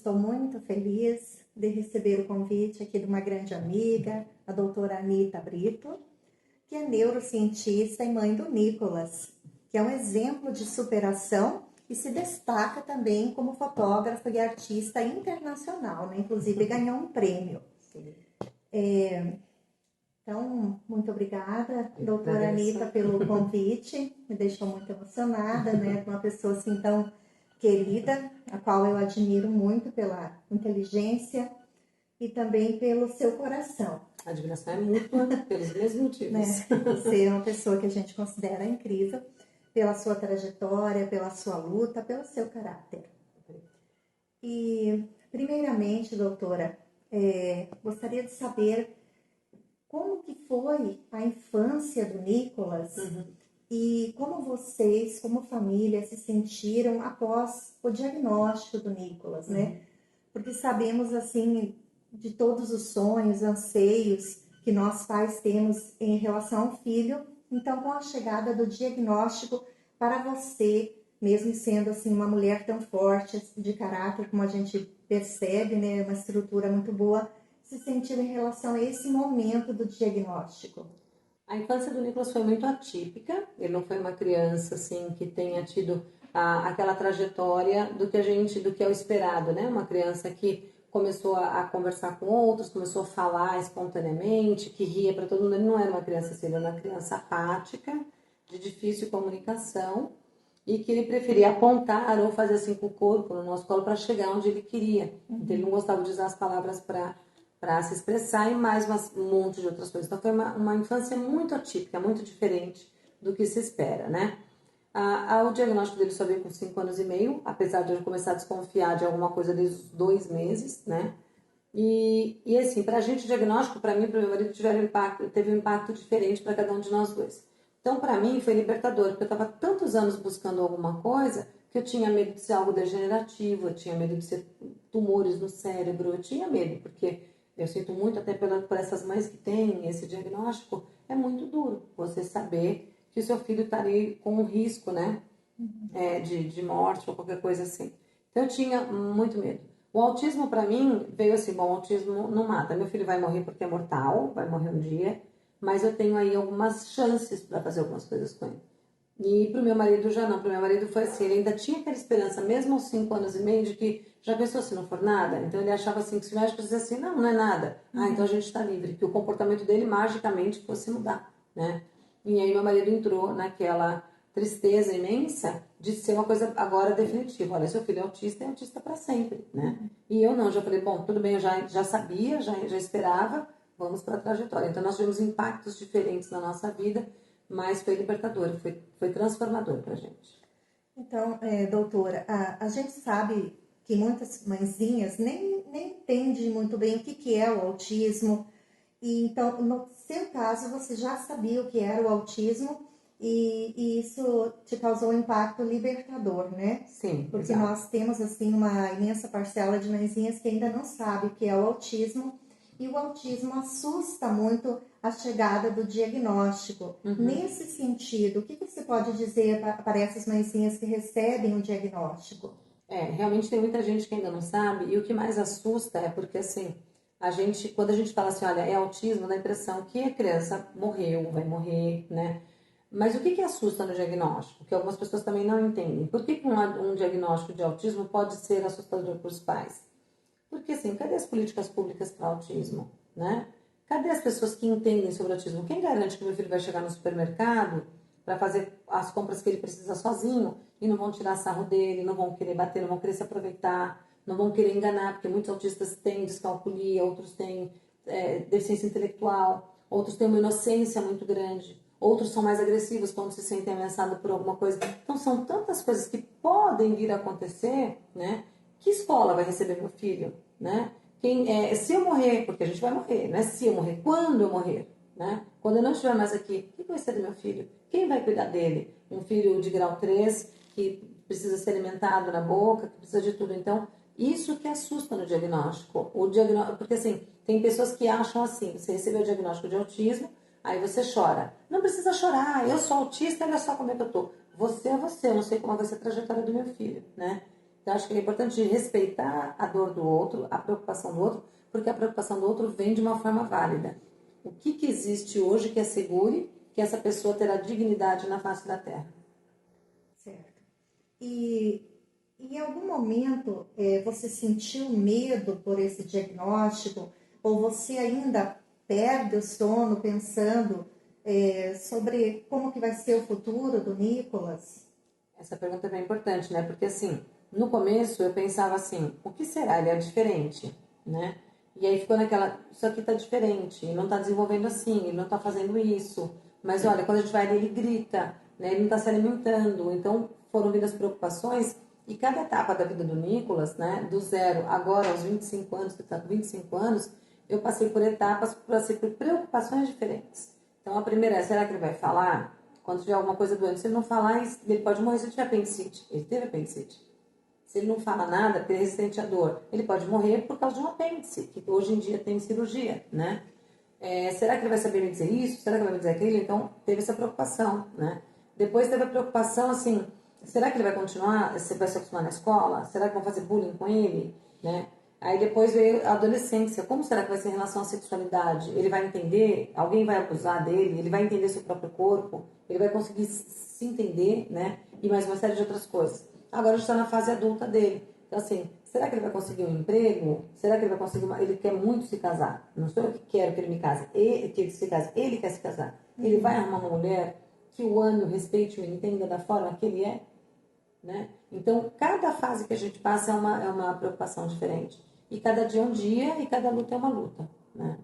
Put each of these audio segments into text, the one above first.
estou muito feliz de receber o convite aqui de uma grande amiga, a doutora Anita Brito, que é neurocientista e mãe do Nicolas, que é um exemplo de superação e se destaca também como fotógrafa e artista internacional, né? Inclusive ganhou um prêmio. Então, muito obrigada, doutora Anita, pelo convite. Me deixou muito emocionada, né? Uma pessoa assim tão querida, a qual eu admiro muito pela inteligência e também pelo seu coração. A admiração é mútua pelos mesmos motivos. Né? Você é uma pessoa que a gente considera incrível pela sua trajetória, pela sua luta, pelo seu caráter. E, primeiramente, doutora, gostaria de saber como que foi a infância do Nicolas e como vocês, como família, se sentiram após o diagnóstico do Nicolas, né? Porque sabemos, assim, de todos os sonhos, anseios que nós pais temos em relação ao filho. Então, com a chegada do diagnóstico para você, mesmo sendo assim uma mulher tão forte de caráter, como a gente percebe, né, uma estrutura muito boa, se sentiu em relação a esse momento do diagnóstico? A infância do Nicolas foi muito atípica. Ele não foi uma criança assim que tenha tido aquela trajetória do que é o esperado, né? Uma criança que começou a conversar com outros, começou a falar espontaneamente, que ria para todo mundo. Ele não era uma criança assim, ele era uma criança apática, de difícil comunicação e que ele preferia apontar ou fazer assim com o corpo no nosso colo para chegar onde ele queria. Então ele não gostava de usar as palavras para se expressar e mais um monte de outras coisas. Então foi uma infância muito atípica, muito diferente do que se espera, né? O diagnóstico dele só veio com 5 anos e meio, apesar de eu começar a desconfiar de alguma coisa desde os 2 meses, né? E assim, pra gente o diagnóstico, pra mim e pro meu marido, teve um impacto diferente para cada um de nós dois. Então, pra mim, foi libertador, porque eu tava tantos anos buscando alguma coisa que eu tinha medo de ser algo degenerativo, eu tinha medo de ser tumores no cérebro, eu tinha medo, porque eu sinto muito até por essas mães que têm esse diagnóstico, é muito duro você saber que o seu filho está ali com um risco, né, de morte ou qualquer coisa assim. Então eu tinha muito medo. O autismo para mim veio assim, bom, o autismo não mata, meu filho vai morrer porque é mortal, vai morrer um dia, mas eu tenho aí algumas chances para fazer algumas coisas com ele. E pro meu marido já não, pro meu marido foi assim, ele ainda tinha aquela esperança, mesmo aos 5 anos e meio, de que já pensou se não for nada? Então ele achava assim, que se o médico dissesse assim, não é nada, então a gente está livre, que o comportamento dele magicamente fosse mudar, né? E aí meu marido entrou naquela tristeza imensa de ser uma coisa agora definitiva, olha, seu filho é autista para sempre, né? E eu não, já falei, bom, tudo bem, eu já sabia, já esperava, vamos para a trajetória. Então nós tivemos impactos diferentes na nossa vida, mas foi libertador, foi transformador pra gente. Então, doutora, a gente sabe que muitas mãezinhas nem entendem muito bem o que é o autismo. E então, no seu caso, você já sabia o que era o autismo e isso te causou um impacto libertador, né? Sim, porque exato. nós temos assim uma imensa parcela de mãezinhas que ainda não sabe o que é o autismo. E o autismo assusta muito a chegada do diagnóstico. Nesse sentido, o que você pode dizer para essas mãezinhas que recebem o diagnóstico? Realmente tem muita gente que ainda não sabe, e o que mais assusta é porque, assim, quando a gente fala assim, olha, é autismo, dá a impressão que a criança morreu, vai morrer, né? Mas o que assusta no diagnóstico? Que algumas pessoas também não entendem. Por que um diagnóstico de autismo pode ser assustador para os pais? Porque, assim, cadê as políticas públicas para autismo, né? Cadê as pessoas que entendem sobre autismo? Quem garante que meu filho vai chegar no supermercado para fazer as compras que ele precisa sozinho e não vão tirar sarro dele, não vão querer bater, não vão querer se aproveitar, não vão querer enganar, porque muitos autistas têm descalculia, outros têm deficiência intelectual, outros têm uma inocência muito grande, outros são mais agressivos quando se sentem ameaçados por alguma coisa. Então, são tantas coisas que podem vir a acontecer, né? Que escola vai receber meu filho, né? Se eu morrer, porque a gente vai morrer, não é se eu morrer, quando eu morrer, né? Quando eu não estiver mais aqui, o que vai ser do meu filho? Quem vai cuidar dele? Um filho de grau 3 que precisa ser alimentado na boca, que precisa de tudo. Então, isso que assusta no diagnóstico. Porque assim, tem pessoas que acham assim, você recebeu o diagnóstico de autismo, aí você chora. Não precisa chorar, eu sou autista, olha só como é que eu tô. Você é você, eu não sei como vai ser a trajetória do meu filho, né? Então, acho que é importante respeitar a dor do outro, a preocupação do outro, porque a preocupação do outro vem de uma forma válida. O que existe hoje que assegure que essa pessoa terá dignidade na face da Terra? Certo. E em algum momento você sentiu medo por esse diagnóstico? Ou você ainda perde o sono pensando sobre como que vai ser o futuro do Nicolas? Essa pergunta é bem importante, né? Porque assim, no começo eu pensava assim, o que será? Ele é diferente, né? E aí ficou naquela, isso aqui tá diferente, ele não tá desenvolvendo assim, ele não tá fazendo isso. Mas olha, quando a gente vai ali, ele grita, né? Ele não tá se alimentando. Então foram vindo as preocupações e cada etapa da vida do Nicolas, né? Do zero agora aos 25 anos, que tá com 25 anos, eu passei por etapas, passei por preocupações diferentes. Então a primeira é, será que ele vai falar? Quando tiver alguma coisa doente, se ele não falar, ele pode morrer se tiver apendicite. Ele teve apendicite. Se ele não fala nada, porque é resistente à dor, ele pode morrer por causa de um apêndice, que hoje em dia tem cirurgia, né? Será que ele vai saber me dizer isso? Será que ele vai me dizer aquilo? Então, teve essa preocupação, né? Depois teve a preocupação, assim, será que ele vai continuar, se vai se acostumar na escola? Será que vão fazer bullying com ele? Né? Aí depois veio a adolescência. Como será que vai ser em relação à sexualidade? Ele vai entender? Alguém vai abusar dele? Ele vai entender seu próprio corpo? Ele vai conseguir se entender, né? E mais uma série de outras coisas. Agora a gente está na fase adulta dele. Então, assim, será que ele vai conseguir um emprego? Será que ele vai conseguir Ele quer muito se casar. Não sou eu que quero que ele me case. Que ele se case. Ele quer se casar. Ele vai arrumar uma mulher que o ame, o respeite, o entenda da forma que ele é? Né? Então, cada fase que a gente passa é uma preocupação diferente. E cada dia é um dia e cada luta é uma luta. Né?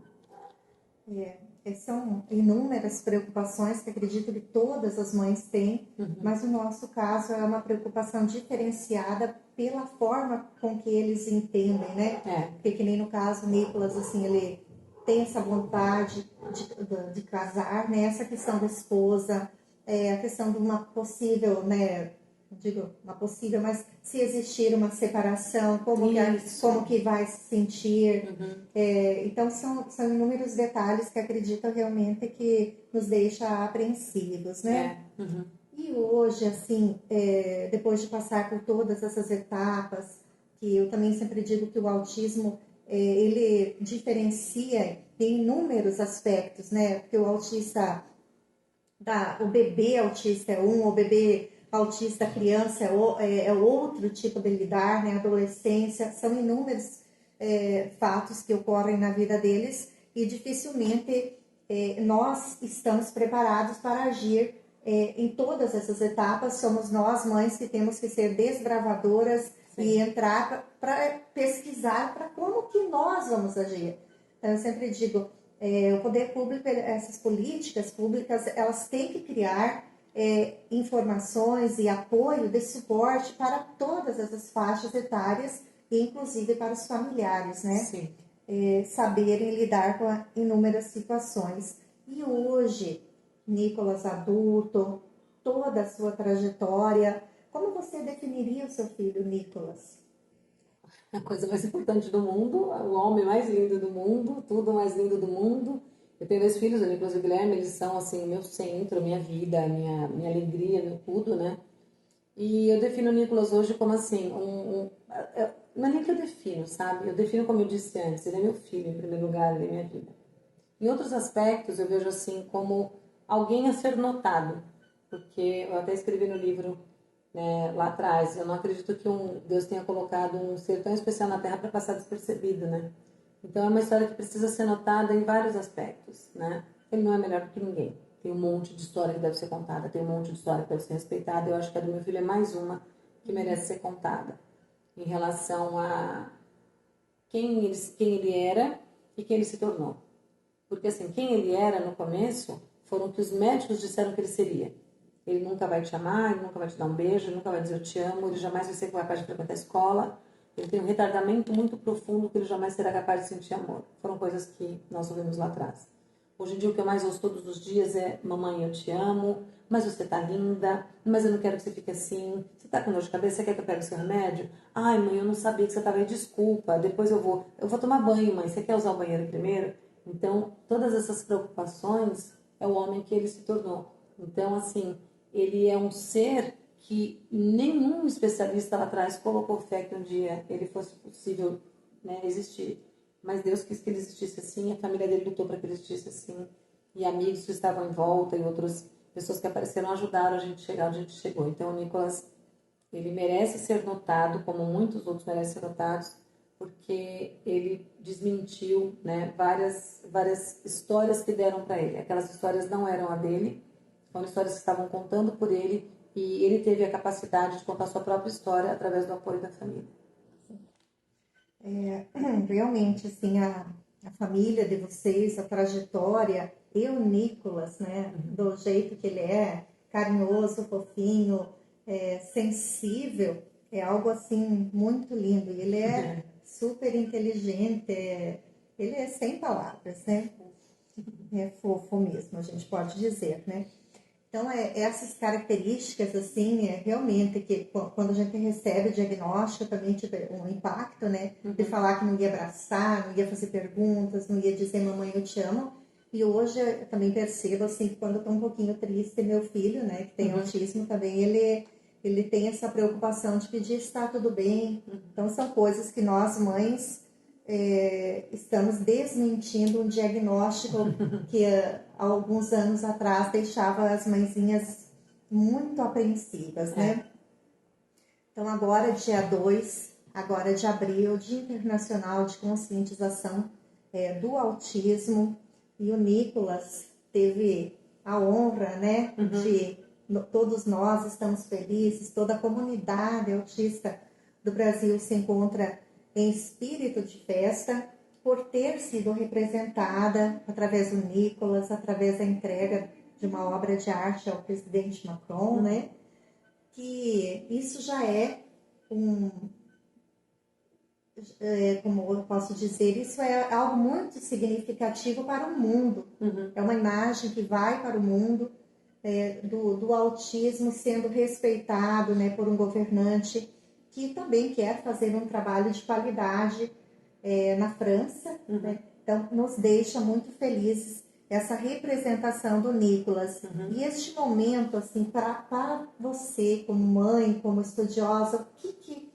São inúmeras preocupações que acredito que todas as mães têm, mas no nosso caso é uma preocupação diferenciada pela forma com que eles entendem, né? Porque que nem no caso, o Nicolas, assim, ele tem essa vontade de casar, né? Essa questão da esposa, a questão de uma possível, né? Não digo uma possível, mas se existir uma separação, como que vai se sentir. Então, são inúmeros detalhes que acredito realmente que nos deixa apreensivos, né? E hoje, assim, depois de passar por todas essas etapas, que eu também sempre digo que o autismo, ele diferencia em inúmeros aspectos, né? Porque o autista, o bebê autista é o bebê autista criança é outro tipo de lidar, né? Adolescência, são inúmeros fatos que ocorrem na vida deles e dificilmente nós estamos preparados para agir em todas essas etapas. Somos nós, mães, que temos que ser desbravadoras e entrar para pesquisar para como que nós vamos agir. Então, eu sempre digo, o poder público, essas políticas públicas, elas têm que criar informações e apoio de suporte para todas essas faixas etárias, inclusive para os familiares, né? Sim. Saberem lidar com inúmeras situações. E hoje, Nicolas adulto, toda a sua trajetória, como você definiria o seu filho, Nicolas? A coisa mais importante do mundo, o homem mais lindo do mundo, tudo mais lindo do mundo. Eu tenho 2 filhos, o Nicolas e o Guilherme, eles são assim, meu centro, minha vida, minha alegria, meu tudo, né? E eu defino o Nicolas hoje como assim, não é nem que eu defino, sabe? Eu defino como eu disse antes, ele é meu filho em primeiro lugar, ele é minha vida. Em outros aspectos, eu vejo assim como alguém a ser notado, porque eu até escrevi no livro, né, lá atrás, eu não acredito que Deus tenha colocado um ser tão especial na Terra para passar despercebido, né? Então é uma história que precisa ser notada em vários aspectos, né? Ele não é melhor do que ninguém. Tem um monte de história que deve ser contada, tem um monte de história que deve ser respeitada. Eu acho que a do meu filho é mais uma que merece ser contada em relação a quem ele era e quem ele se tornou. Porque assim, quem ele era no começo foram o que os médicos disseram que ele seria. Ele nunca vai te amar, ele nunca vai te dar um beijo, ele nunca vai dizer eu te amo, ele jamais vai ser capaz de frequentar a escola. Ele tem um retardamento muito profundo que ele jamais será capaz de sentir amor. Foram coisas que nós ouvimos lá atrás. Hoje em dia o que eu mais ouço todos os dias é mamãe, eu te amo, mas você tá linda, mas eu não quero que você fique assim. Você tá com dor de cabeça, você quer que eu pegue o seu remédio? Ai, mãe, eu não sabia que você tava aí, desculpa, depois eu vou tomar banho, mãe, você quer usar o banheiro primeiro? Então, todas essas preocupações é o homem que ele se tornou. Então, assim, ele é um ser que nenhum especialista lá atrás colocou fé que um dia ele fosse possível, né, existir. Mas Deus quis que ele existisse assim, a família dele lutou para que ele existisse assim, e amigos que estavam em volta e outras pessoas que apareceram ajudaram a gente a chegar onde a gente chegou. Então o Nicolas, ele merece ser notado, como muitos outros merecem ser notados, porque ele desmentiu, né, várias histórias que deram para ele. Aquelas histórias não eram a dele, foram histórias que estavam contando por ele, e ele teve a capacidade de contar a sua própria história através do apoio da família. Realmente, assim, a família de vocês, a trajetória, e o Nicolas, né, do jeito que ele é, carinhoso, fofinho, sensível, é algo, assim, muito lindo. E ele é super inteligente, ele é sem palavras, né? É fofo mesmo, a gente pode dizer, né? Então, essas características, assim, realmente, que quando a gente recebe o diagnóstico, também tive um impacto, né? De falar que não ia abraçar, não ia fazer perguntas, não ia dizer mamãe, eu te amo. E hoje eu também percebo, assim, que quando eu tô um pouquinho triste, meu filho, né, que tem autismo também, ele tem essa preocupação de pedir se está tudo bem. Então, são coisas que nós, mães, estamos desmentindo um diagnóstico que há alguns anos atrás deixava as mãezinhas muito apreensivas, né? Então, agora, dia 2, agora de abril, Dia Internacional de Conscientização do Autismo, e o Nicolas teve a honra, né, todos nós estamos felizes, toda a comunidade autista do Brasil se encontra em espírito de festa por ter sido representada através do Nicolas, através da entrega de uma obra de arte ao presidente Macron, né? Que isso já como eu posso dizer, isso é algo muito significativo para o mundo. É uma imagem que vai para o mundo do autismo sendo respeitado, né, por um governante que também quer fazer um trabalho de qualidade na França. Né? Então, nos deixa muito felizes essa representação do Nicolas. E este momento, assim, para você, como mãe, como estudiosa, o que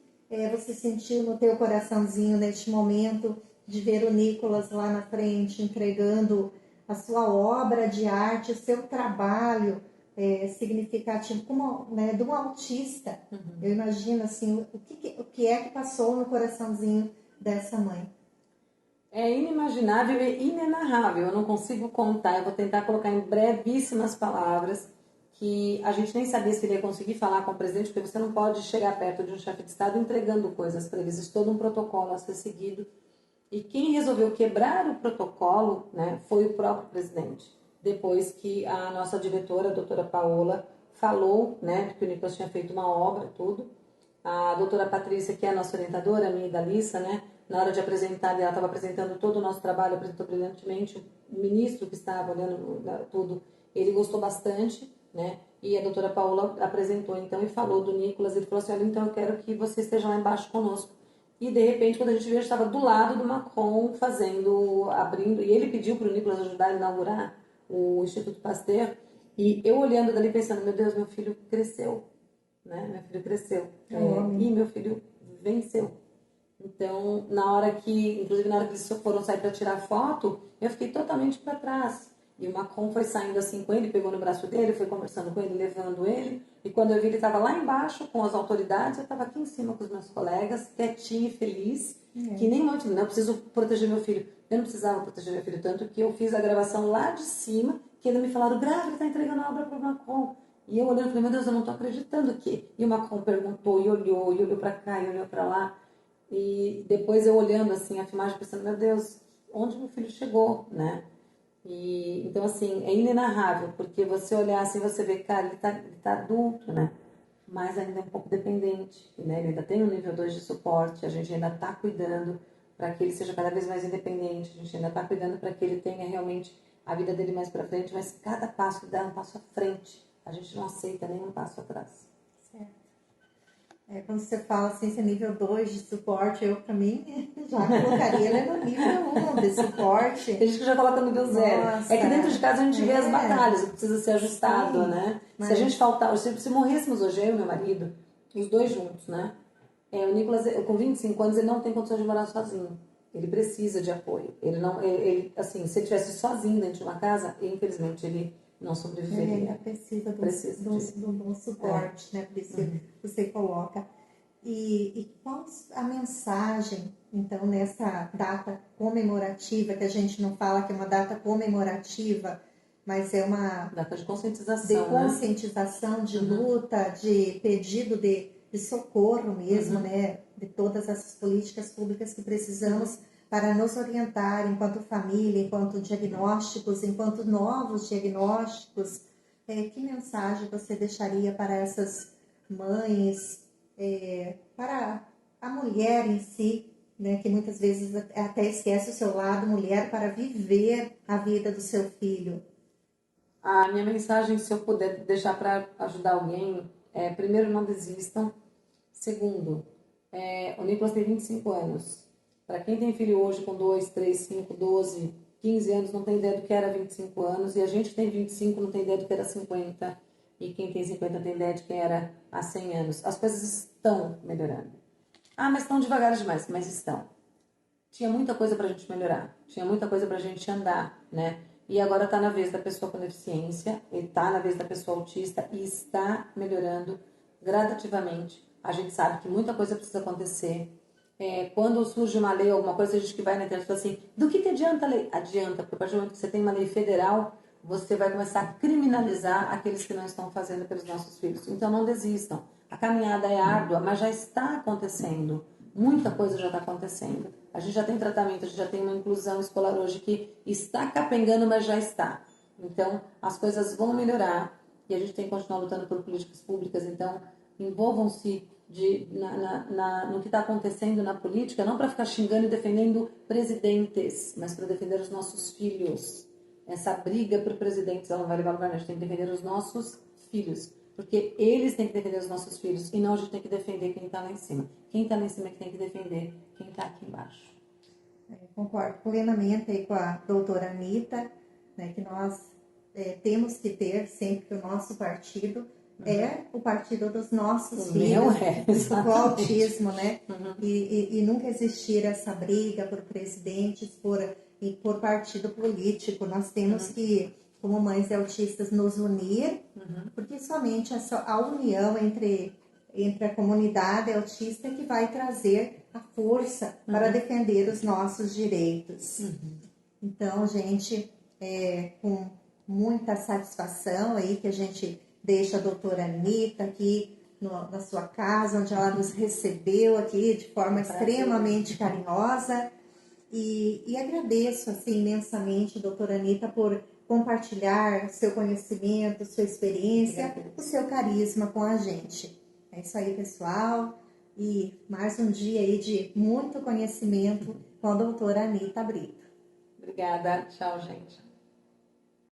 você sentiu no teu coraçãozinho neste momento de ver o Nicolas lá na frente, entregando a sua obra de arte, o seu trabalho significativo, como, né, de um autista? Eu imagino, assim, o que é que passou no coraçãozinho dessa mãe? É inimaginável e inenarrável. Eu não consigo contar. Eu vou tentar colocar em brevíssimas palavras que a gente nem sabia se ele ia conseguir falar com o presidente, porque você não pode chegar perto de um chefe de Estado entregando coisas para eles. Existe todo um protocolo a ser seguido. E quem resolveu quebrar o protocolo, né, foi o próprio presidente. Depois que a nossa diretora, a doutora Paola, falou, né, que o Nicolas tinha feito uma obra, tudo. A doutora Patrícia, que é a nossa orientadora, a minha e da Lissa, né, na hora de apresentar, ela estava apresentando todo o nosso trabalho, apresentou brilhantemente. O ministro que estava olhando tudo, ele gostou bastante, né? E a doutora Paola apresentou então e falou do Nicolas. Ele falou assim: olha, então eu quero que você esteja lá embaixo conosco. E de repente, quando a gente viu, estava do lado do Macron abrindo, e ele pediu para o Nicolas ajudar a inaugurar o Instituto Pasteur. E eu olhando dali pensando: meu Deus, meu filho cresceu, né? Meu filho cresceu. E meu filho venceu. Então, inclusive na hora que eles foram sair para tirar foto, eu fiquei totalmente para trás. E o Macron foi saindo assim com ele, pegou no braço dele, foi conversando com ele, levando ele. E quando eu vi, ele estava lá embaixo com as autoridades, eu estava aqui em cima com os meus colegas, quietinha e feliz, que nem muito, não, eu preciso proteger meu filho. Eu não precisava proteger meu filho, tanto que eu fiz a gravação lá de cima, que ainda me falaram: grave, ele está entregando a obra para o Macron. E eu olhando, falei: meu Deus, eu não estou acreditando que. E o Macron perguntou, e olhou para cá, e olhou para lá. E depois eu olhando assim a filmagem, pensando: meu Deus, onde meu filho chegou, né? E então assim, é inenarrável, porque você olhar assim, você vê, cara, ele tá adulto, né? Mas ainda é um pouco dependente, né? Ele ainda tem um nível 2 de suporte, a gente ainda está cuidando para que ele seja cada vez mais independente, a gente ainda está cuidando para que ele tenha realmente a vida dele mais para frente, mas cada passo que dá é um passo à frente, a gente não aceita nenhum passo atrás. Certo. Quando você fala assim, esse é nível 2 de suporte, eu, para mim, já colocaria ele no nível 1 de suporte. Tem gente que já coloca no nível 0. Nossa, É que dentro de casa a gente vê as batalhas, o que precisa ser ajustado, sim, né? mas... Se a gente faltar, se morrêssemos hoje, eu e meu marido, os dois juntos, né? O Nicolas, com 25 anos, ele não tem condições de morar sozinho. Ele precisa de apoio. Ele não, assim, se ele estivesse sozinho dentro de uma casa, infelizmente ele não sobreviveria. Ele ainda precisa do suporte, né? Por isso que você coloca. E qual a mensagem, então, nessa data comemorativa, que a gente não fala que é uma data comemorativa, mas é uma data de conscientização, de conscientização, né? De luta, de pedido de socorro mesmo, né? De todas essas políticas públicas que precisamos para nos orientar enquanto família, enquanto diagnósticos, enquanto novos diagnósticos. Que mensagem você deixaria para essas mães, para a mulher em si, né, que muitas vezes até esquece o seu lado mulher para viver a vida do seu filho? A minha mensagem, se eu puder deixar para ajudar alguém, primeiro, não desistam. Segundo, o Nicolas tem 25 anos. Para quem tem filho hoje com 2, 3, 5, 12, 15 anos, não tem ideia do que era 25 anos. E a gente tem 25, não tem ideia do que era 50. E quem tem 50 tem ideia de quem era há 100 anos. As coisas estão melhorando. Mas estão devagar demais, mas estão. Tinha muita coisa para a gente melhorar. Tinha muita coisa para a gente andar, né? E agora está na vez da pessoa com deficiência, está na vez da pessoa autista e está melhorando gradativamente. A gente sabe que muita coisa precisa acontecer. Quando surge uma lei, alguma coisa, a gente que vai na internet e fala assim, do que adianta a lei? Adianta, porque a partir do momento que você tem uma lei federal, você vai começar a criminalizar aqueles que não estão fazendo pelos nossos filhos. Então não desistam. A caminhada é árdua, mas já está acontecendo. Muita coisa já está acontecendo. A gente já tem tratamento, a gente já tem uma inclusão escolar hoje que está capengando, mas já está. Então, as coisas vão melhorar e a gente tem que continuar lutando por políticas públicas. Então, envolvam-se no que está acontecendo na política, não para ficar xingando e defendendo presidentes, mas para defender os nossos filhos. Essa briga por presidentes, ela não vai levar a lugar, a gente tem que defender os nossos filhos. Porque eles têm que defender os nossos filhos e não a gente tem que defender quem está lá em cima. Quem está lá em cima é que tem que defender quem está aqui embaixo. Concordo plenamente aí com a doutora Anitta, né, que nós temos que ter sempre que o nosso partido é o partido dos nossos filhos, do autismo, né? E nunca existir essa briga por presidentes, por partido político. Nós temos que, como mães de autistas, nos unir, porque somente a união entre a comunidade autista que vai trazer a força para defender os nossos direitos. Então, gente, com muita satisfação aí que a gente deixa a doutora Anitta aqui na sua casa, onde ela nos recebeu aqui de forma extremamente carinhosa. E agradeço assim, imensamente, doutora Anitta, por compartilhar seu conhecimento, sua experiência, o seu carisma com a gente. É isso aí, pessoal. E mais um dia aí de muito conhecimento com a doutora Anitta Brito. Obrigada. Tchau, gente.